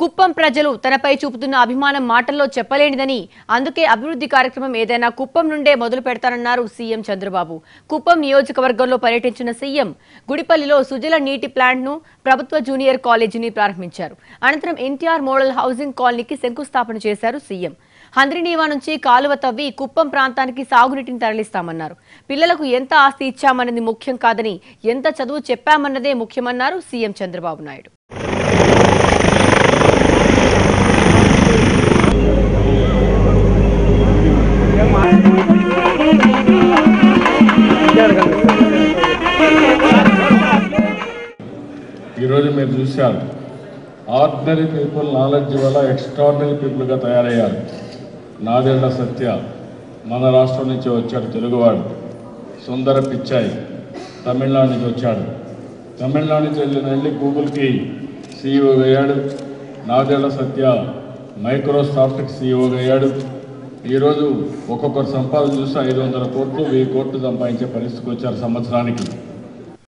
కుప్పం ప్రజలు తనపై చూపుతున్న అభిమానం మాటల్లో చెప్పలేనిదని, అందుకే అభివృద్ధి కార్యక్రమం ఏదైనా కుప్పం నుండే మొదలు పెడతానన్నారు సీఎం చంద్రబాబు. కుప్పం నియోజకవర్గంలో పర్యటించిన సీఎం గుడిపల్లిలో సుజల నీటి ప్లాంట్ను, ప్రభుత్వ జూనియర్ కాలేజీని ప్రారంభించారు. అనంతరం ఎన్టీఆర్ మోడల్ హౌసింగ్ కాలనీకి శంకుస్థాపన చేశారు సీఎం. హంద్రినీవా నుంచి కాలువ తవ్వి కుప్పం ప్రాంతానికి సాగునీటిని తరలిస్తామన్నారు. పిల్లలకు ఎంత ఆస్తి ఇచ్చామన్నది ముఖ్యం కాదని, ఎంత చదువు చెప్పామన్నదే ముఖ్యమన్నారు సీఎం చంద్రబాబు నాయుడు. ఈరోజు మీరు చూశారు, ఆర్డినరీ పీపుల్ నాలెడ్జ్ వల్ల ఎక్స్ట్రాడినరీ పీపుల్గా తయారయ్యారు. నాదెళ్ల సత్య మన రాష్ట్రం నుంచి వచ్చాడు, తెలుగువాడు. సుందర పిచ్చాయి తమిళనాడు నుంచి వచ్చాడు. తమిళనాడు నుంచి వెళ్ళి గూగుల్కి సీఈఓగా అయ్యాడు. నాదెళ్ల సత్య మైక్రోసాఫ్ట్కి సీఈఓగా అయ్యాడు. ఈరోజు ఒక్కొక్కరు సంపాదన చూస్తే 500 కోట్లు 1000 కోట్లు సంపాదించే పరిస్థితికి వచ్చారు సంవత్సరానికి.